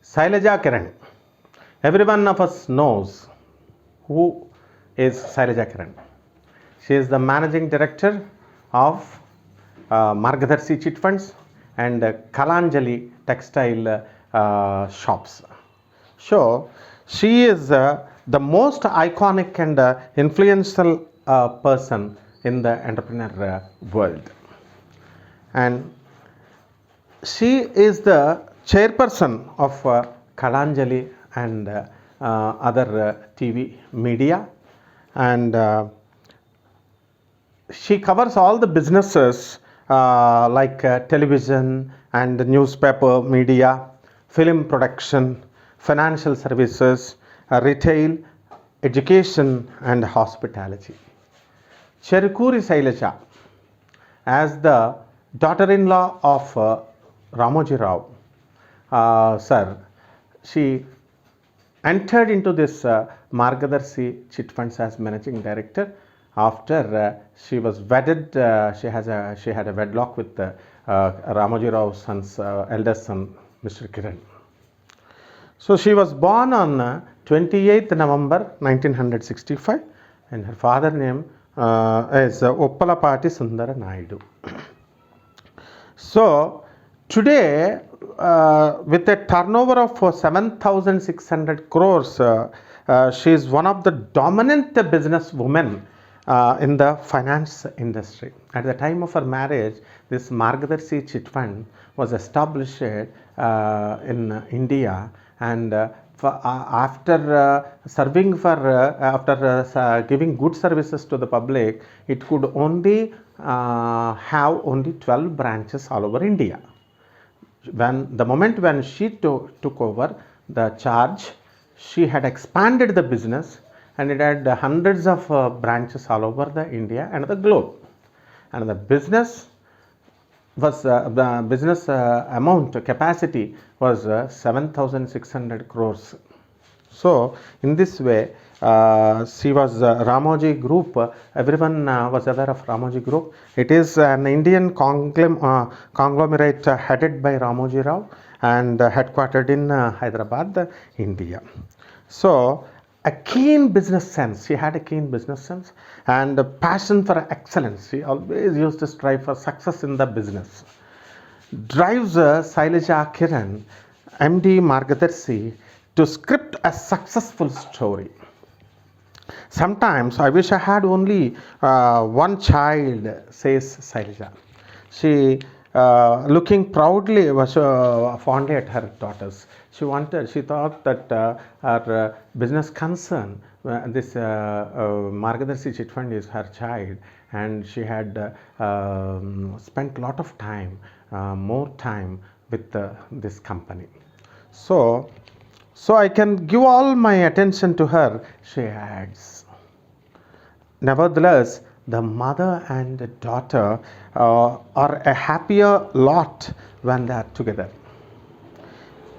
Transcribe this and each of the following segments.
Sailaja Kiran. Every one of us knows who is Sailaja Kiran. She is the managing director of Margadarsi Chit Funds and Kalanjali textile shops. So, she is the most iconic and influential person in the entrepreneur world. And she is the chairperson of Kalanjali and other TV media, and she covers all the businesses like television and newspaper media, film production, financial services, retail, education, and hospitality. Cherukuri Sailaja, as the daughter-in-law of Ramoji Rao, sir, she entered into this Margadarsi Chit Funds as managing director after she was wedded. She had a wedlock with Ramoji Rao's son's eldest son, Mr. Kiran. So she was born on 28th November 1965, and her father name is Oppalapati Sundara Naidu. So today, with a turnover of 7,600 crores, she is one of the dominant business women in the finance industry. At the time of her marriage, this Margadarsi Chit Fund was established in India, and after giving good services to the public, it could only have only 12 branches all over India. The moment when she took over the charge, she had expanded the business, and it had hundreds of branches all over the India and the globe. And the business was the business amount capacity was 7,600 crores. So in this way, she was Ramoji Group. Everyone was aware of Ramoji Group. It is an Indian conglomerate headed by Ramoji Rao and headquartered in Hyderabad, India. So a keen business sense. She had a keen business sense and a passion for excellence. She always used to strive for success in the business. Drives Sailaja Kiran, M.D Margadarsi, to script a successful story. Sometimes I wish I had only one child, says Sailaja. She, looking proudly, was fondly at her daughters. She thought that her business concern, this Margadarsi Chit Fund is her child, and she had spent a lot of time, more time with this company. So I can give all my attention to her, she adds. Nevertheless, the mother and the daughter are a happier lot when they are together.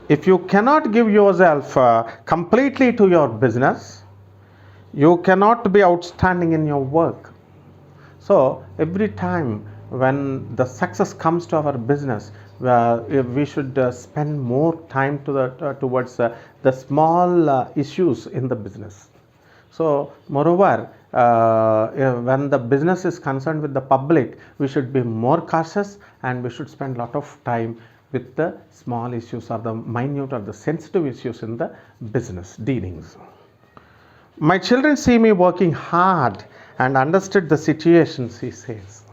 If you cannot give yourself completely to your business, you cannot be outstanding in your work. So every time when the success comes to our business, we should spend more time towards the small issues in the business. So moreover, when the business is concerned with the public, we should be more cautious, and we should spend a lot of time with the small issues or the minute or the sensitive issues in the business dealings. My children see me working hard and understood the situation, she says.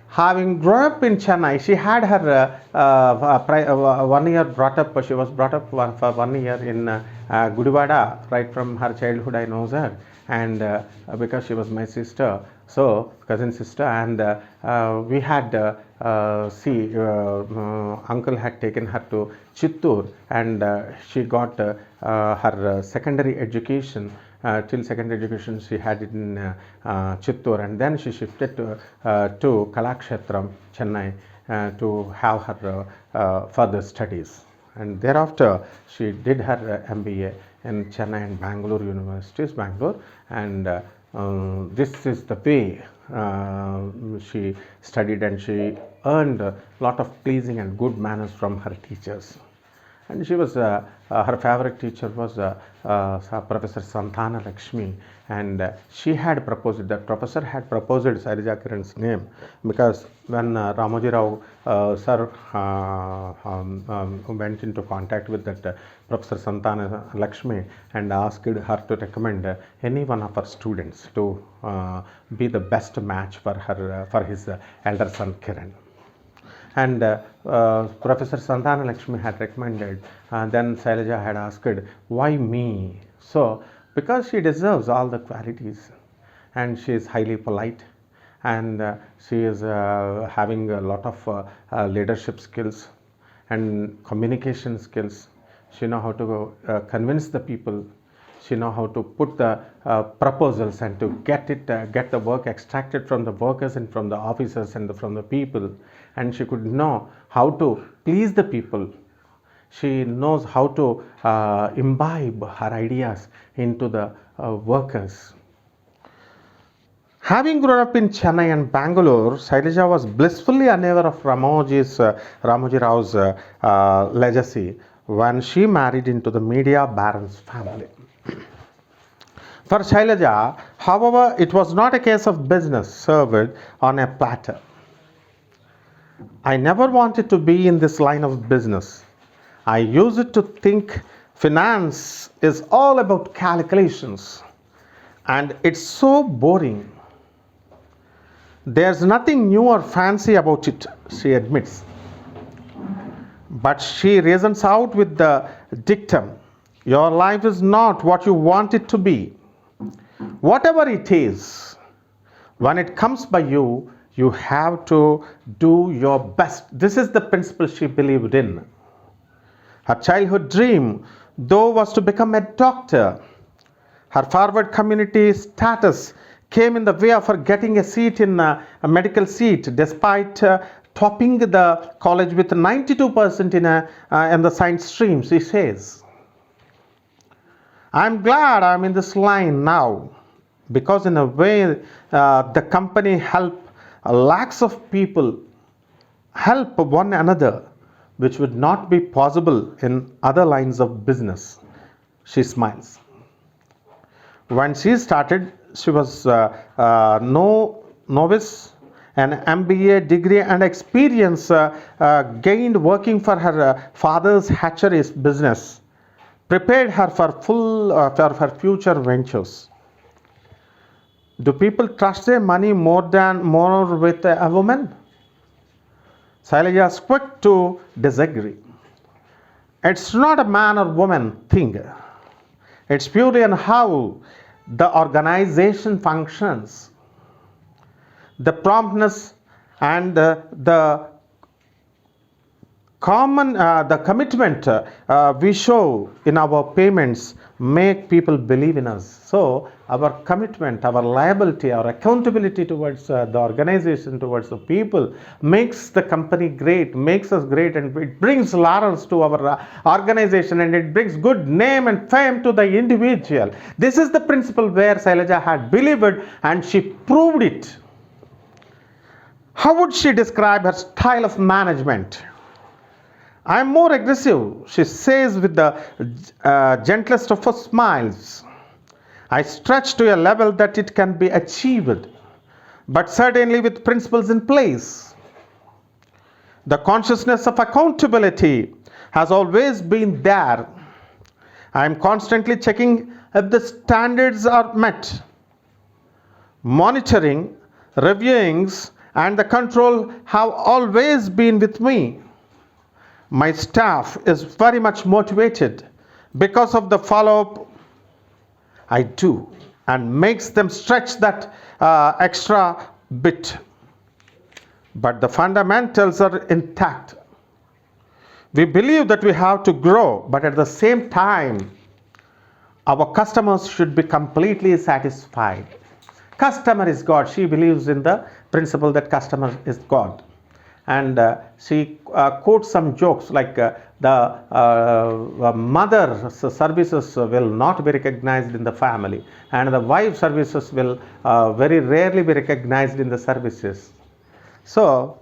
Having grown up in Chennai, she had her 1 year brought up. She was brought up for 1 year in Gudivada. Right from her childhood, I know her, and because she was my sister, so cousin sister, and we had uncle had taken her to Chittoor, and she got her secondary education. Till secondary education she had it in Chittoor, and then she shifted to Kalakshetram, Chennai, to have her further studies. And thereafter she did her MBA in Chennai and Bangalore universities, Bangalore, and this is the way she studied, and she earned a lot of pleasing and good manners from her teachers. And she was her favorite teacher was Professor Santana Lakshmi, and she had proposed, the professor had proposed Sailaja Kiran's name, because when Ramoji Rao sir went into contact with that Professor Santana Lakshmi and asked her to recommend any one of her students to be the best match for her for his elder son Kiran. And Professor Santana Lakshmi had recommended, then Sailaja had asked, why me? So, because she deserves all the qualities, and she is highly polite, and she is having a lot of leadership skills and communication skills. She knows how to convince the people. She knows how to put the proposals and to get the work extracted from the workers and from the officers and from the people. And she could know how to please the people. She knows how to imbibe her ideas into the workers. Having grown up in Chennai and Bangalore, Sailaja was blissfully unaware of Ramoji Rao's legacy when she married into the media baron's family. For Sailaja, however, it was not a case of business served on a platter. I never wanted to be in this line of business. I used to think finance is all about calculations, and it's so boring. There's nothing new or fancy about it, she admits. But she reasons out with the dictum, your life is not what you want it to be. Whatever it is, when it comes by you, you have to do your best. This is the principle she believed in. Her childhood dream, though, was to become a doctor. Her forward community status came in the way of her getting a seat in a medical seat, despite topping the college with 92% in the science stream. She says, I'm glad I'm in this line now, because in a way the company help lakhs of people help one another, which would not be possible in other lines of business. She smiles. When she started, she was novice. An MBA degree and experience gained working for her father's hatcheries business prepared her for for her future ventures. Do people trust their money more with a woman? Sailaja is quick to disagree. It's not a man or woman thing. It's purely on how the organization functions. The promptness and the commitment we show in our payments make people believe in us. So our commitment, our liability, our accountability towards the organization, towards the people makes the company great, makes us great, and it brings laurels to our organization, and it brings good name and fame to the individual. This is the principle where Sailaja had believed, and she proved it. How would she describe her style of management? I am more aggressive, she says with the gentlest of her smiles. I stretch to a level that it can be achieved, but certainly with principles in place. The consciousness of accountability has always been there. I am constantly checking if the standards are met. Monitoring, reviewings, and the control have always been with me. My staff is very much motivated because of the follow-up I do, and makes them stretch that extra bit. But the fundamentals are intact. We believe that we have to grow, but at the same time, our customers should be completely satisfied. Customer is God. She believes in the principle that customer is God. And she quotes some jokes like the mother services will not be recognized in the family, and the wife services will very rarely be recognized in the services. So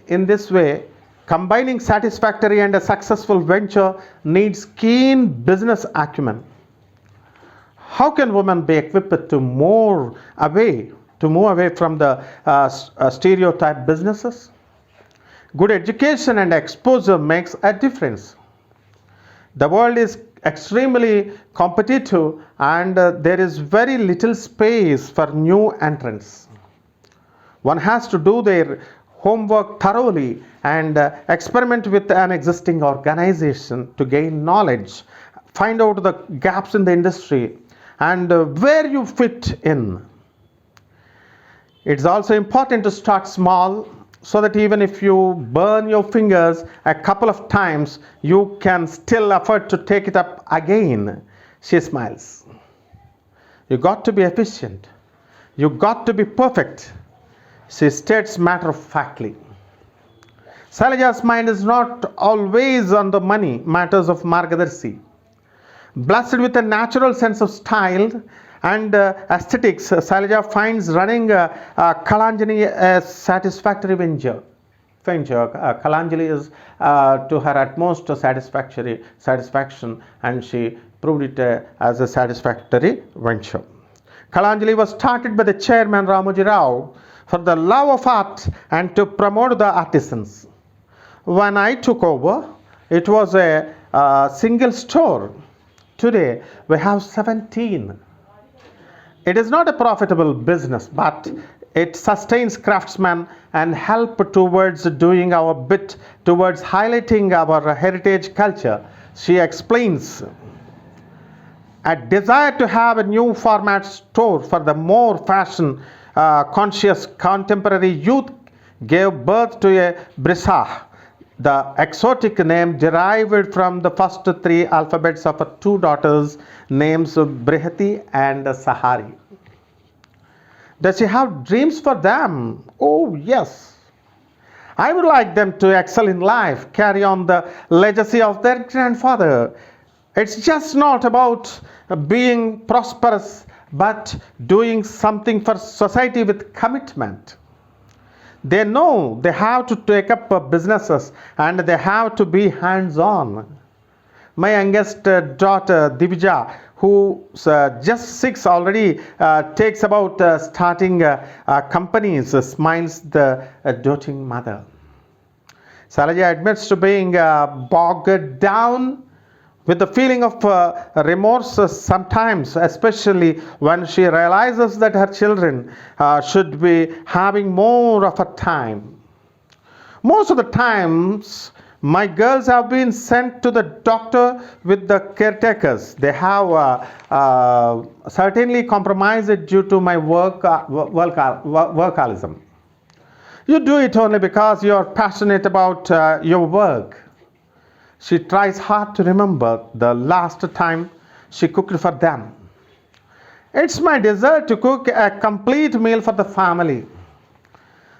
in this way, Combining satisfactory and a successful venture needs keen business acumen. How can women be equipped to move away from the stereotype businesses? Good education and exposure makes a difference. The world is extremely competitive and there is very little space for new entrants. One has to do their homework thoroughly and experiment with an existing organization to gain knowledge, find out the gaps in the industry and where you fit in. It's also important to start small so that even if you burn your fingers a couple of times, you can still afford to take it up again. She smiles. You got to be efficient. You got to be perfect. She states matter-of-factly. Sailaja's mind is not always on the money matters of margadarsi. Blessed with a natural sense of style and aesthetics, Sailaja finds running Kalanjali a satisfactory venture. Kalanjali is to her utmost satisfaction, and she proved it as a satisfactory venture. Kalanjali was started by the chairman Ramoji Rao for the love of art and to promote the artisans. When I took over, it was a single store. Today, we have 17. It is not a profitable business, but it sustains craftsmen and help towards doing our bit towards highlighting our heritage culture. She explains, a desire to have a new format store for the more fashion conscious contemporary youth gave birth to a Brisa, the exotic name derived from the first three alphabets of her two daughters' names Brihati and Sahari. Does she have dreams for them? Oh, yes. I would like them to excel in life, carry on the legacy of their grandfather. It's just not about being prosperous, but doing something for society with commitment. They know they have to take up businesses and they have to be hands-on. My youngest daughter Divija, who's just 6 already, takes about starting companies, smiles the doting mother. Sailaja admits to being bogged down with the feeling of remorse sometimes, especially when she realizes that her children should be having more of a time. Most of the times, my girls have been sent to the doctor with the caretakers. They have certainly compromised due to my workalism. You do it only because you are passionate about your work. She tries hard to remember the last time she cooked for them. It's my desire to cook a complete meal for the family.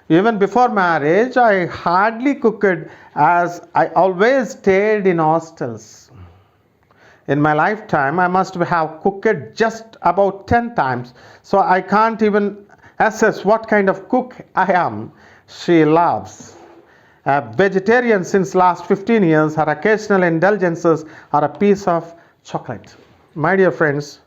Even before marriage, I hardly cooked as I always stayed in hostels. In my lifetime, I must have cooked just about 10 times, so I can't even assess what kind of cook I am. She laughs. A vegetarian since last 15 years, her occasional indulgences are a piece of chocolate. My dear friends,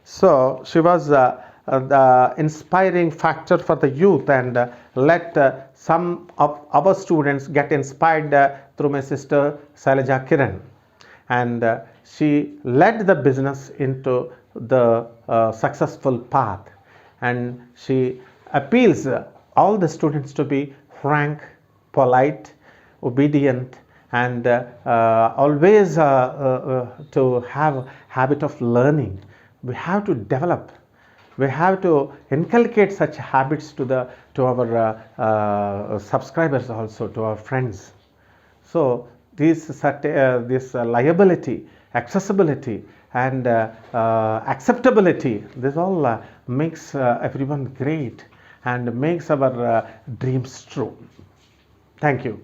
so she was the inspiring factor for the youth, and let some of our students get inspired through my sister Sailaja Kiran. And she led the business into the successful path, and she appeals all the students to be frank, polite, obedient, and always to have habit of learning. We have to develop. We have to inculcate such habits to our subscribers, also to our friends. So this liability, accessibility, and acceptability, this all makes everyone great and makes our dreams true. Thank you.